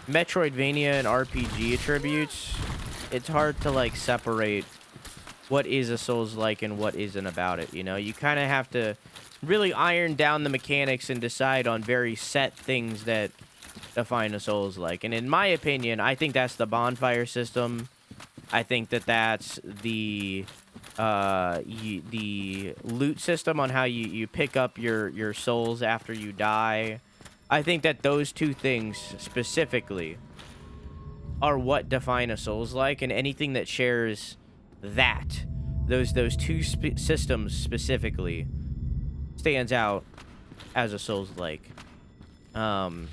Metroidvania and RPG attributes. It's hard to, like, separate what is a Souls-like and what isn't about it, you know? You kind of have to really iron down the mechanics and decide on very set things that define a Souls-like. And in my opinion, I think that's the bonfire system. I think that that's the loot system on how you pick up your souls after you die. I think that those two things specifically are what define a Souls-like, and anything that shares that, those two systems specifically, stands out as a Souls-like. And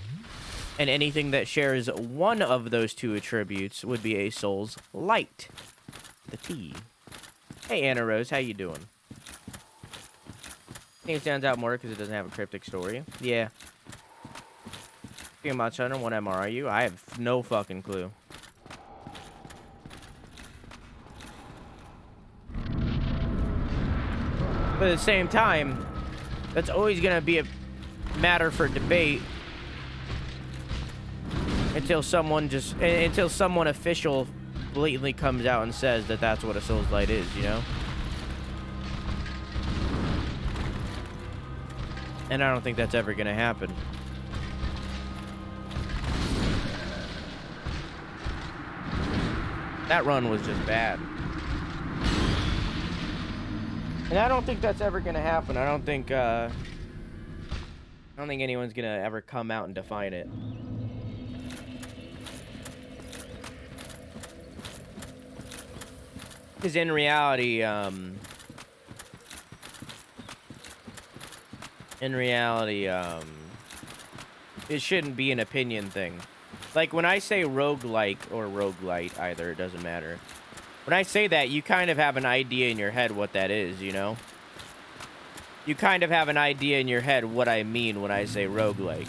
anything that shares one of those two attributes would be a Souls-light. The T. Hey, Anna Rose, how you doing? I think it stands out more because it doesn't have a cryptic story. Yeah. About China, what MR are you? I have no fucking clue. But at the same time, that's always gonna be a matter for debate until someone official blatantly comes out and says that that's what a Souls-light is, you know? And I don't think that's ever gonna happen. That run was just bad. And I don't think that's ever gonna happen. I don't think anyone's gonna ever come out and define it. Because in reality, it shouldn't be an opinion thing. Like, when I say roguelike or roguelite, either, it doesn't matter. When I say that, you kind of have an idea in your head what that is, you know? You kind of have an idea in your head what I mean when I say roguelike.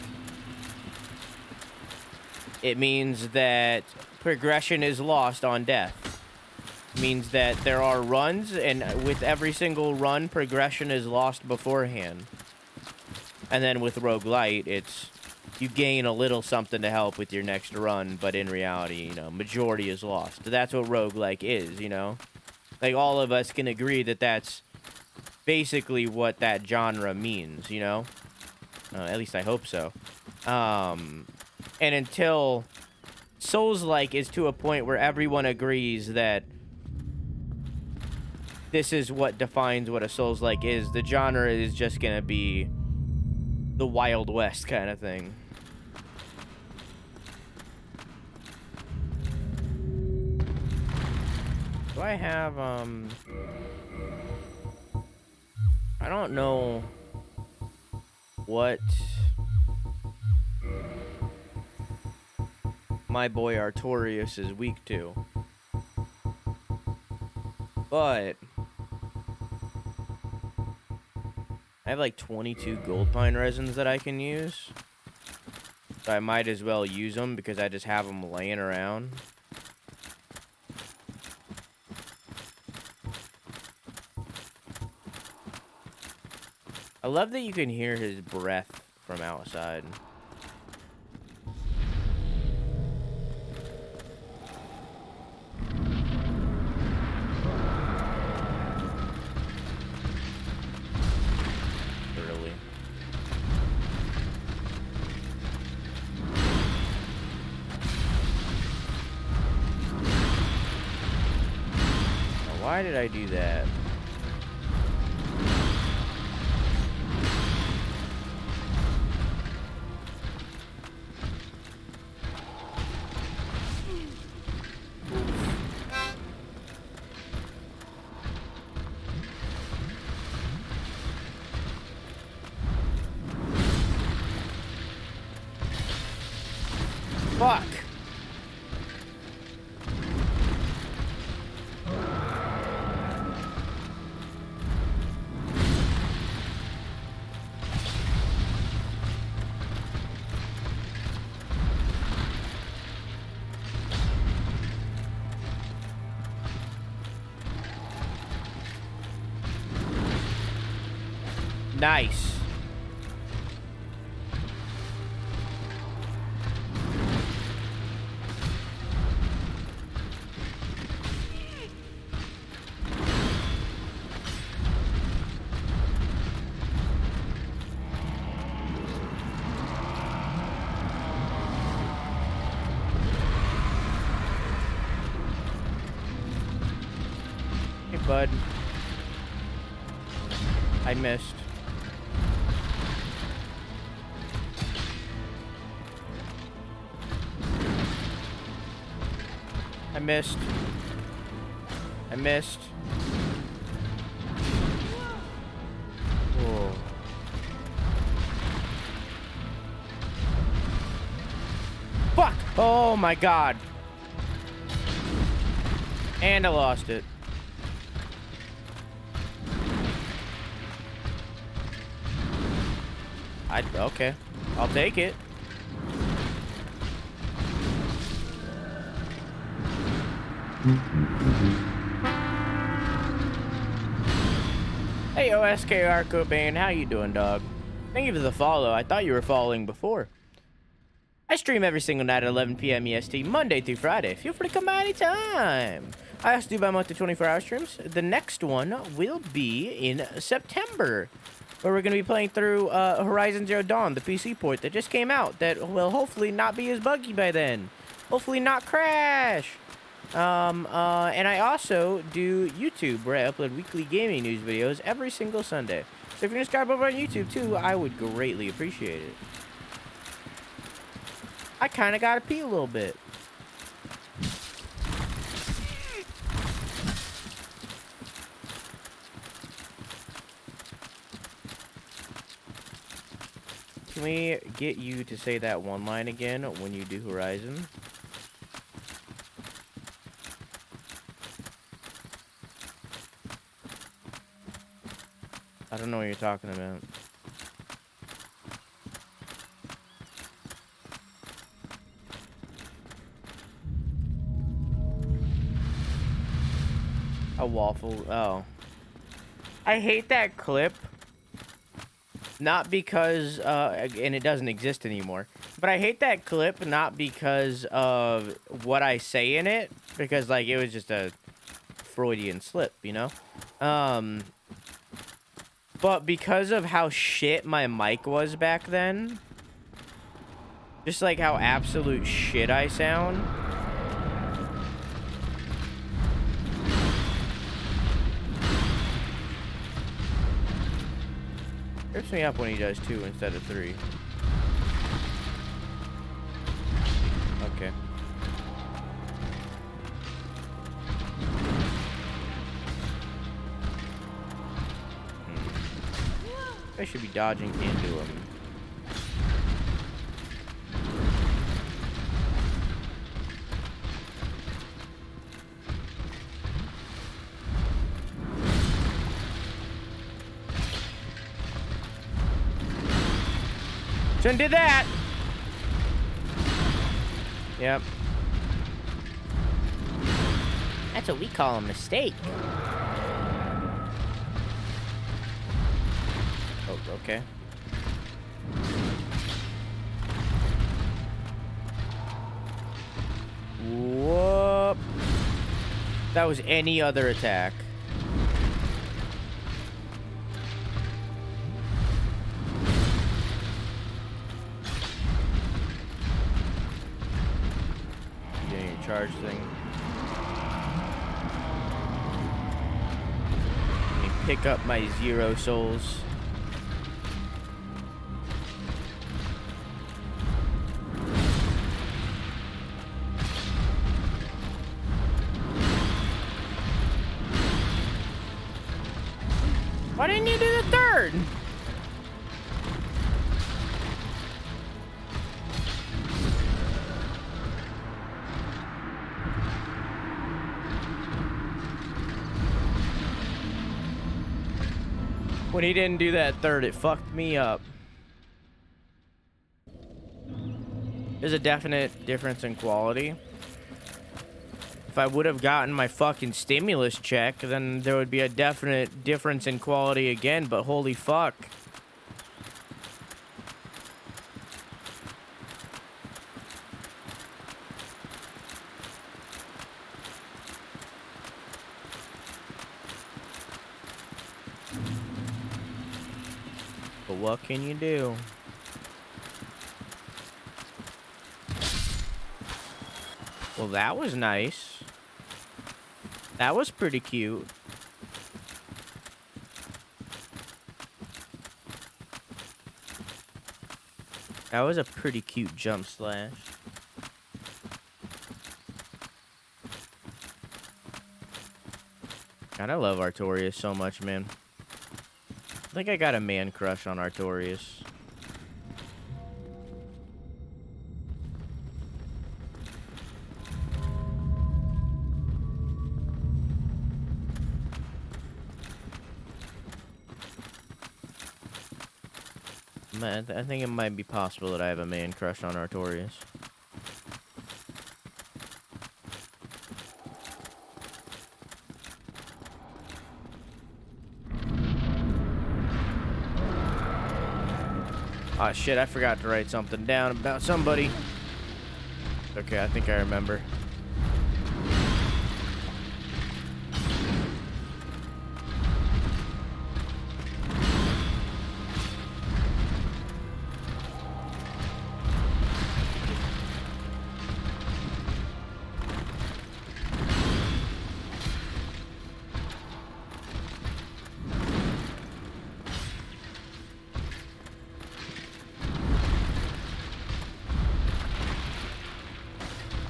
It means that progression is lost on death. It means that there are runs, and with every single run, progression is lost beforehand. And then with roguelite, it's you gain a little something to help with your next run, but in reality, you know, majority is lost. That's what roguelike is, you know? Like, all of us can agree that that's basically what that genre means, you know? At least I hope so. And until Souls-like is to a point where everyone agrees that this is what defines what a Souls-like is, the genre is just gonna be the Wild West kind of thing. Do I have, I don't know what my boy Artorius is weak to, but I have like 22 gold pine resins that I can use, so I might as well use them because I just have them laying around. I love that you can hear his breath from outside. Early. Now, why did I do that? Fuck! Nice. Hey, bud. I missed. I missed. I missed. Whoa. Fuck! Oh my god. And I lost it. Okay. I'll take it. Hey, OSKR Cobain, how you doing, dog? Thank you for the follow. I thought you were following before. I stream every single night at 11 p.m. EST, Monday through Friday. Feel free to come by anytime. I also do bi-monthly 24-hour streams. The next one will be in September, where we're going to be playing through Horizon Zero Dawn, the PC port that just came out, that will hopefully not be as buggy by then. Hopefully not crash. And I also do YouTube, where I upload weekly gaming news videos every single Sunday. So if you're subscribed over on YouTube too, I would greatly appreciate it. I kind of gotta pee a little bit. Can we get you to say that one line again when you do Horizon? I don't know what you're talking about. A waffle. Oh. I hate that clip. Not because, and it doesn't exist anymore, but I hate that clip not because of what I say in it, because, like, it was just a Freudian slip, you know? But because of how shit my mic was back then, just, like, how absolute shit I sound. Trips me up when he does 2 instead of 3. Okay. I should be dodging into him. Shouldn't do that. Yep. That's what we call a mistake. Oh, okay. Whoop. That was any other attack. Charge thing. Let me pick up my 0 souls. Why didn't you do the 3rd? When he didn't do that 3rd, it fucked me up. There's a definite difference in quality. If I would have gotten my fucking stimulus check, then there would be a definite difference in quality again, but holy fuck. But what can you do? Well, that was nice. That was pretty cute. That was a pretty cute jump slash. God, I love Artorius so much, man. I think I got a man crush on Artorius. I think it might be possible that I have a man crush on Artorius. Oh shit, I forgot to write something down about somebody. Okay, I think I remember.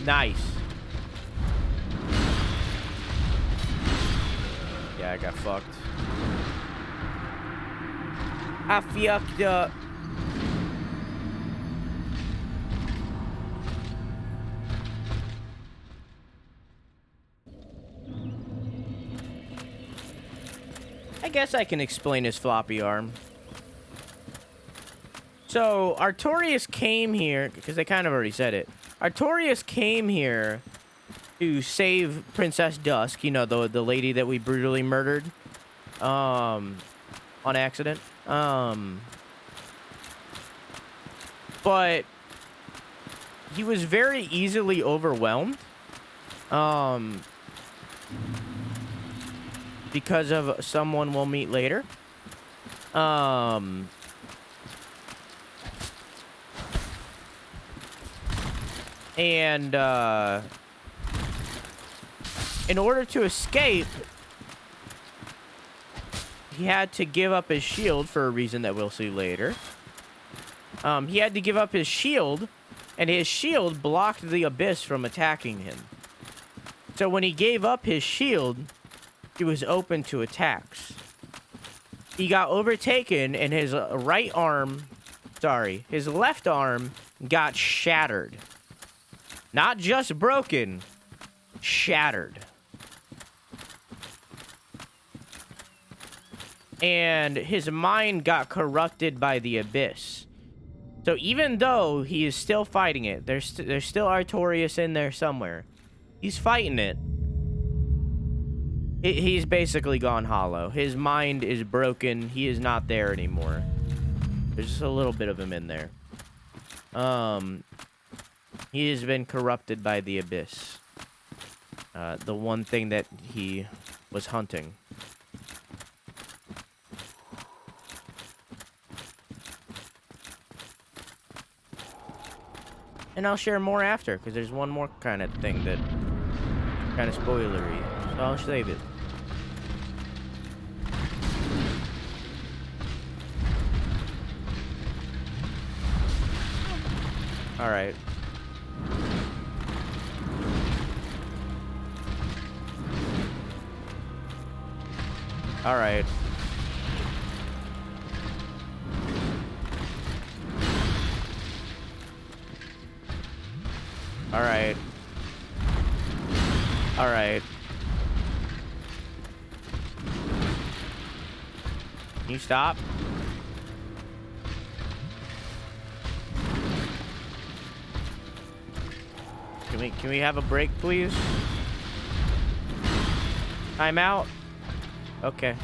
Nice. Yeah, I got fucked. I fucked up. guess I can explain his floppy arm. So, Artorius came here, because they kind of already said it. Artorius came here to save Princess Dusk, you know, the lady that we brutally murdered, on accident. But he was very easily overwhelmed, because of someone we'll meet later. And, in order to escape, he had to give up his shield for a reason that we'll see later. He had to give up his shield, and his shield blocked the abyss from attacking him. So when he gave up his shield, he was open to attacks. He got overtaken, and his his left arm got shattered. Not just broken, shattered. And his mind got corrupted by the abyss. So even though he is still fighting it, there's still Artorius in there somewhere. He's fighting it. He's basically gone hollow. His mind is broken. He is not there anymore. There's just a little bit of him in there. He has been corrupted by the abyss. The one thing that he was hunting. And I'll share more after, because there's one more kind of thing that kind of spoilery. So I'll save it. All right. All right. All right. All right. Can you stop? Can we have a break, please? Time out? Okay.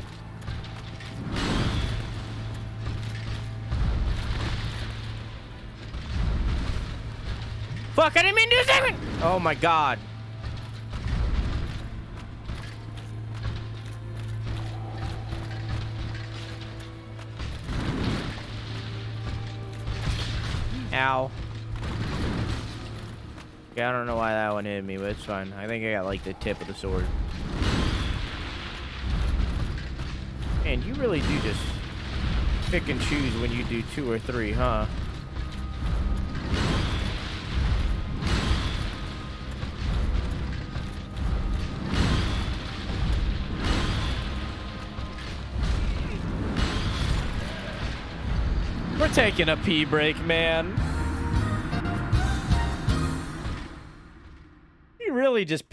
Fuck, I didn't mean to do a segment! Oh my god. Ow. Yeah, I don't know why that one hit me, but it's fine. I think I got like the tip of the sword. Man, you really do just pick and choose when you do 2 or 3, huh? We're taking a pee break, man. You really just